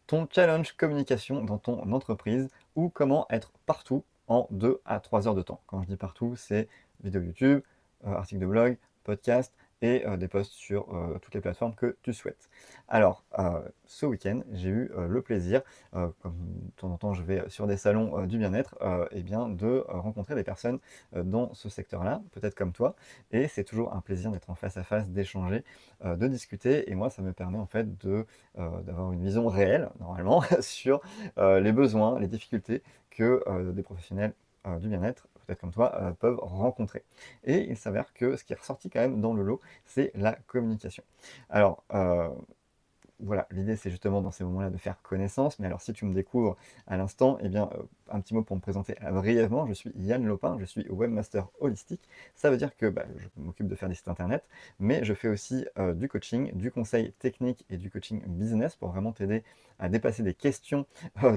ton challenge communication dans ton entreprise ou comment être partout en 2 à 3 heures de temps. Quand je dis partout, c'est vidéo YouTube, articles de blog, podcast et des posts sur toutes les plateformes que tu souhaites. Alors, ce week-end, j'ai eu le plaisir, comme de temps en temps je vais sur des salons du bien-être, et bien de rencontrer des personnes dans ce secteur-là, peut-être comme toi, et c'est toujours un plaisir d'être en face à face, d'échanger, de discuter, et moi ça me permet en fait d'avoir une vision réelle, normalement, sur les besoins, les difficultés que des professionnels du bien-être, peut-être comme toi, peuvent rencontrer. Et il s'avère que ce qui est ressorti quand même dans le lot, c'est la communication. Alors, voilà, l'idée c'est justement dans ces moments-là de faire connaissance, mais alors si tu me découvres à l'instant, eh bien, un petit mot pour me présenter brièvement, je suis Yann Lopin, je suis webmaster holistique. Ça veut dire que bah, je m'occupe de faire des sites internet, mais je fais aussi du coaching, du conseil technique et du coaching business pour vraiment t'aider à dépasser des questions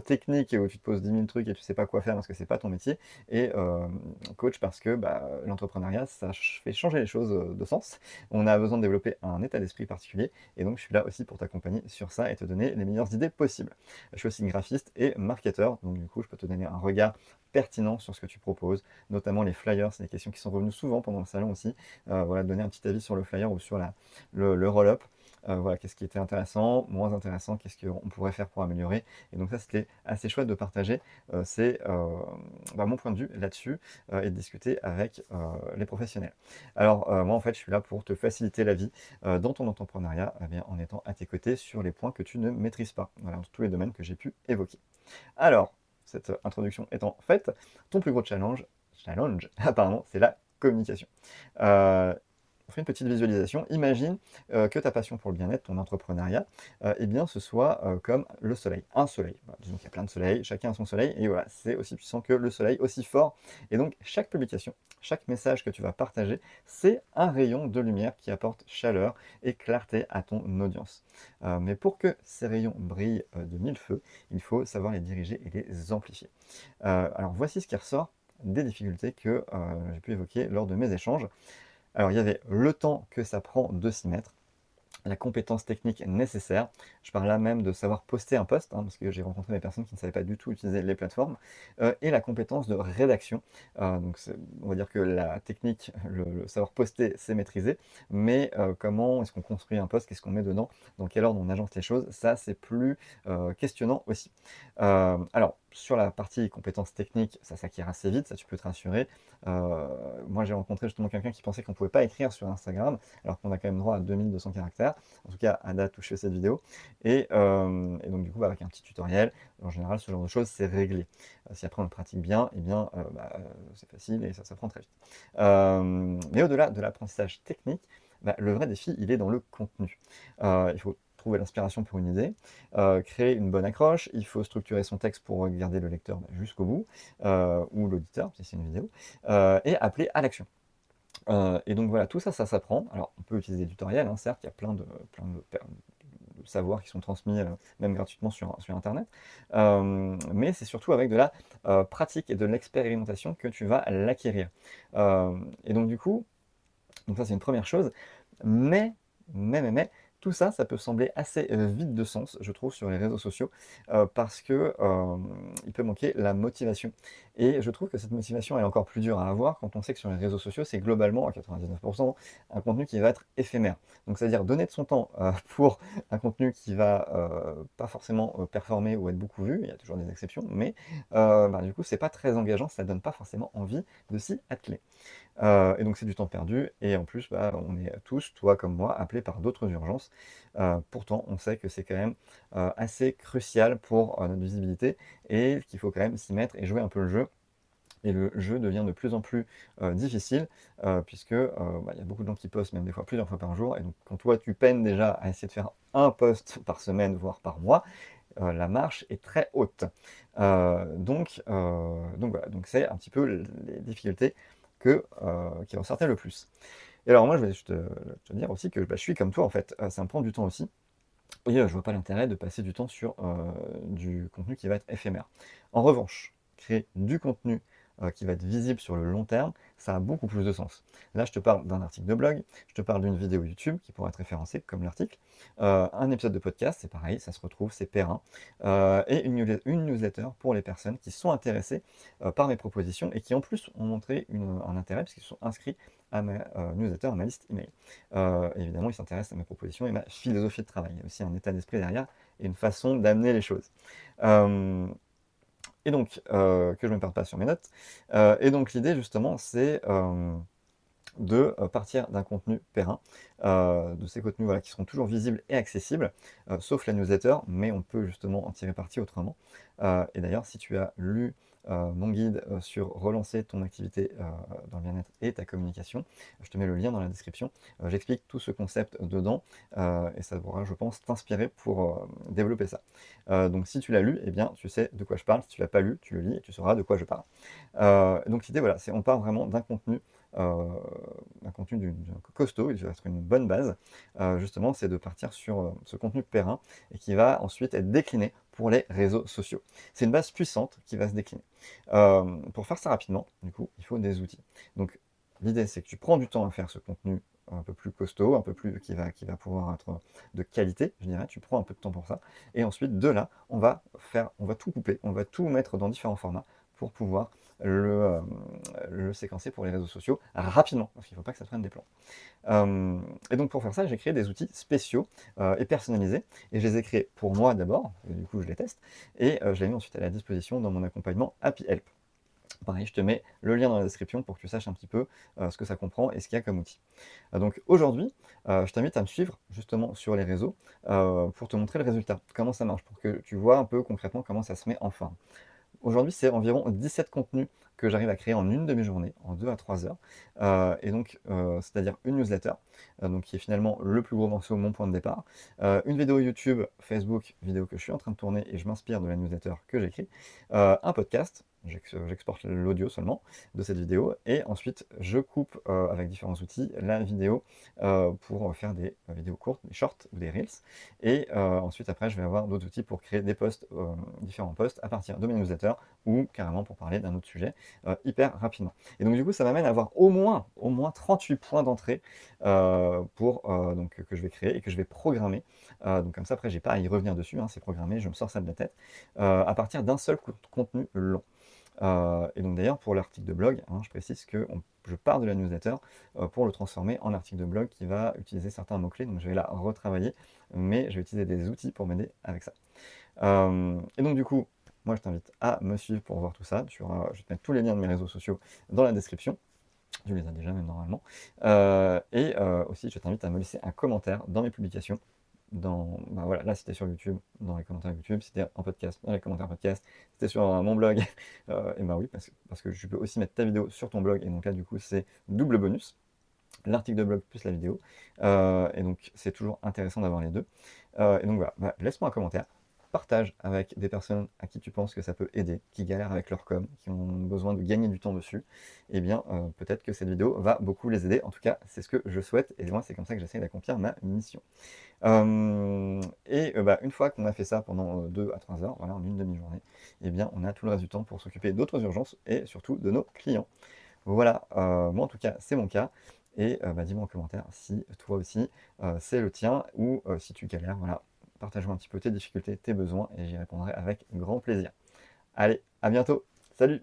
techniques où tu te poses 10 000 trucs et tu sais pas quoi faire parce que c'est pas ton métier, et coach parce que bah, l'entrepreneuriat, ça fait changer les choses de sens. On a besoin de développer un état d'esprit particulier, et donc je suis là aussi pour t'accompagner sur ça et te donner les meilleures idées possibles. Je suis aussi graphiste et marketeur, donc du coup je peux te donner un regard pertinent sur ce que tu proposes, notamment les flyers, c'est des questions qui sont revenues souvent pendant le salon aussi. Voilà, donner un petit avis sur le flyer ou sur le roll-up. Voilà, qu'est-ce qui était intéressant, moins intéressant, qu'est-ce qu'on pourrait faire pour améliorer. Et donc ça, c'était assez chouette de partager. C'est mon point de vue là-dessus et de discuter avec les professionnels. Alors, moi, en fait, je suis là pour te faciliter la vie dans ton entrepreneuriat, eh bien, en étant à tes côtés sur les points que tu ne maîtrises pas, voilà, dans tous les domaines que j'ai pu évoquer. Alors, cette introduction étant faite, ton plus gros challenge apparemment, c'est la communication. On fait une petite visualisation. Imagine que ta passion pour le bien-être, ton entrepreneuriat, eh bien, ce soit comme le soleil, un soleil. Voilà, disons qu'il y a plein de soleils, chacun a son soleil, et voilà, c'est aussi puissant que le soleil, aussi fort. Et donc, chaque publication, chaque message que tu vas partager, c'est un rayon de lumière qui apporte chaleur et clarté à ton audience. Mais pour que ces rayons brillent de mille feux, il faut savoir les diriger et les amplifier. Alors, voici ce qui ressort des difficultés que j'ai pu évoquer lors de mes échanges. Alors, il y avait le temps que ça prend de s'y mettre, la compétence technique nécessaire. Je parle là même de savoir poster un post, hein, parce que j'ai rencontré des personnes qui ne savaient pas du tout utiliser les plateformes, et la compétence de rédaction. Donc on va dire que la technique, le savoir poster, c'est maîtrisé, mais comment est-ce qu'on construit un post, qu'est-ce qu'on met dedans, dans quel ordre on agence les choses, ça c'est plus questionnant aussi. Alors, sur la partie compétences techniques, ça s'acquiert assez vite, ça tu peux te rassurer. Moi j'ai rencontré justement quelqu'un qui pensait qu'on ne pouvait pas écrire sur Instagram, alors qu'on a quand même droit à 2200 caractères, en tout cas à date où je fais cette vidéo. Et donc du coup, avec un petit tutoriel, en général, ce genre de choses, c'est réglé. Si après on le pratique bien, eh bien, c'est facile et ça s'apprend très vite. Mais au-delà de l'apprentissage technique, le vrai défi, il est dans le contenu. Il faut trouver l'inspiration pour une idée, créer une bonne accroche, il faut structurer son texte pour garder le lecteur jusqu'au bout, ou l'auditeur, si c'est une vidéo, et appeler à l'action. Et donc voilà, tout ça, ça s'apprend. Alors, on peut utiliser des tutoriels, hein, certes, il y a plein de savoirs qui sont transmis, même gratuitement sur internet. Mais c'est surtout avec de la pratique et de l'expérimentation que tu vas l'acquérir. Et donc du coup, donc ça c'est une première chose, mais, mais, tout ça, ça peut sembler assez vide de sens, je trouve, sur les réseaux sociaux, parce que il peut manquer la motivation. Et je trouve que cette motivation est encore plus dure à avoir quand on sait que sur les réseaux sociaux, c'est globalement, à 99%, un contenu qui va être éphémère. Donc c'est-à-dire donner de son temps pour un contenu qui va pas forcément performer ou être beaucoup vu, il y a toujours des exceptions, mais du coup, c'est pas très engageant, ça donne pas forcément envie de s'y atteler. Et donc c'est du temps perdu et en plus, on est tous, toi comme moi, appelés par d'autres urgences. Pourtant, on sait que c'est quand même assez crucial pour notre visibilité et qu'il faut quand même s'y mettre et jouer un peu le jeu. Et le jeu devient de plus en plus difficile puisque il y a beaucoup de gens qui postent même des fois plusieurs fois par jour. Et donc quand toi tu peines déjà à essayer de faire un post par semaine, voire par mois, la marche est très haute. Donc voilà, donc c'est un petit peu les difficultés qui ressortaient le plus. Et alors moi, je vais te dire aussi que je suis comme toi en fait, ça me prend du temps aussi. Et je vois pas l'intérêt de passer du temps sur du contenu qui va être éphémère. En revanche, créer du contenu qui va être visible sur le long terme, ça a beaucoup plus de sens. Là, je te parle d'un article de blog, je te parle d'une vidéo YouTube qui pourra être référencée comme l'article, un épisode de podcast, c'est pareil, ça se retrouve, c'est périn, et une newsletter pour les personnes qui sont intéressées par mes propositions et qui en plus ont montré un intérêt parce qu'ils sont inscrits à ma newsletter, à ma liste email. Évidemment, ils s'intéressent à mes propositions et ma philosophie de travail. Il y a aussi un état d'esprit derrière et une façon d'amener les choses. Et donc, que je ne me perde pas sur mes notes. Et donc, l'idée, justement, c'est de partir d'un contenu périn, de ces contenus voilà, qui seront toujours visibles et accessibles, sauf la newsletter, mais on peut justement en tirer parti autrement. Et d'ailleurs, si tu as lu mon guide sur relancer ton activité dans le bien-être et ta communication, je te mets le lien dans la description. J'explique tout ce concept dedans et ça pourra, je pense, t'inspirer pour développer ça. Donc si tu l'as lu, eh bien, tu sais de quoi je parle. Si tu l'as pas lu, tu le lis et tu sauras de quoi je parle. Donc l'idée, voilà, c'est on part vraiment d'un contenu costaud, il va être une bonne base. Justement, c'est de partir sur ce contenu périn et qui va ensuite être décliné pour les réseaux sociaux. C'est une base puissante qui va se décliner. Pour faire ça rapidement, du coup, il faut des outils. Donc, l'idée, c'est que tu prends du temps à faire ce contenu un peu plus costaud, un peu plus qui va pouvoir être de qualité, je dirais. Tu prends un peu de temps pour ça. Et ensuite, de là, on va tout couper, on va tout mettre dans différents formats pour pouvoir le séquencer pour les réseaux sociaux rapidement, parce qu'il ne faut pas que ça prenne des plombs. Et donc pour faire ça, j'ai créé des outils spéciaux et personnalisés, et je les ai créés pour moi d'abord, du coup je les teste, et je les mets ensuite à la disposition dans mon accompagnement Happy Help. Pareil, je te mets le lien dans la description pour que tu saches un petit peu ce que ça comprend et ce qu'il y a comme outil. Donc aujourd'hui, je t'invite à me suivre justement sur les réseaux pour te montrer le résultat, comment ça marche, pour que tu vois un peu concrètement comment ça se met en forme. Aujourd'hui, c'est environ 17 contenus que j'arrive à créer en une demi-journée, en 2 à 3 heures. Et donc, c'est-à-dire une newsletter, donc qui est finalement le plus gros morceau, mon point de départ. Une vidéo YouTube, Facebook, vidéo que je suis en train de tourner et je m'inspire de la newsletter que j'écris. Un podcast, j'exporte l'audio seulement de cette vidéo. Et ensuite, je coupe avec différents outils la vidéo pour faire des vidéos courtes, des shorts ou des reels. Et ensuite, après, je vais avoir d'autres outils pour créer des posts, différents posts à partir de mes newsletters ou carrément pour parler d'un autre sujet hyper rapidement. Et donc, du coup, ça m'amène à avoir au moins 38 points d'entrée donc, que je vais créer et que je vais programmer. Donc, comme ça, après, j'ai pas à y revenir dessus, hein, c'est programmé, je me sors ça de la tête, à partir d'un seul contenu long. Et donc d'ailleurs pour l'article de blog, hein, je précise que je pars de la newsletter pour le transformer en article de blog qui va utiliser certains mots-clés, donc je vais la retravailler, mais je vais utiliser des outils pour m'aider avec ça. Et donc du coup, moi je t'invite à me suivre pour voir tout ça. Je vais te mettre tous les liens de mes réseaux sociaux dans la description. Tu les as déjà même normalement. Et aussi je t'invite à me laisser un commentaire dans mes publications. Voilà, là, si tu es sur YouTube, dans les commentaires YouTube, si tu es en podcast, dans les commentaires podcast, si tu es sur mon blog, et ben oui, parce que je peux aussi mettre ta vidéo sur ton blog, et donc là, du coup, c'est double bonus, l'article de blog plus la vidéo, et donc c'est toujours intéressant d'avoir les deux. Et donc voilà, laisse-moi un commentaire, partage avec des personnes à qui tu penses que ça peut aider, qui galèrent avec leur com, qui ont besoin de gagner du temps dessus, et bien peut-être que cette vidéo va beaucoup les aider. En tout cas, c'est ce que je souhaite, et moi, c'est comme ça que j'essaie d'accomplir ma mission. Une fois qu'on a fait ça pendant 2 à 3 heures, voilà, en une demi-journée, eh bien, on a tout le reste du temps pour s'occuper d'autres urgences et surtout de nos clients. Voilà, moi en tout cas, c'est mon cas. Et dis-moi en commentaire si toi aussi c'est le tien ou si tu galères. Voilà, partage-moi un petit peu tes difficultés, tes besoins et j'y répondrai avec grand plaisir. Allez, à bientôt. Salut!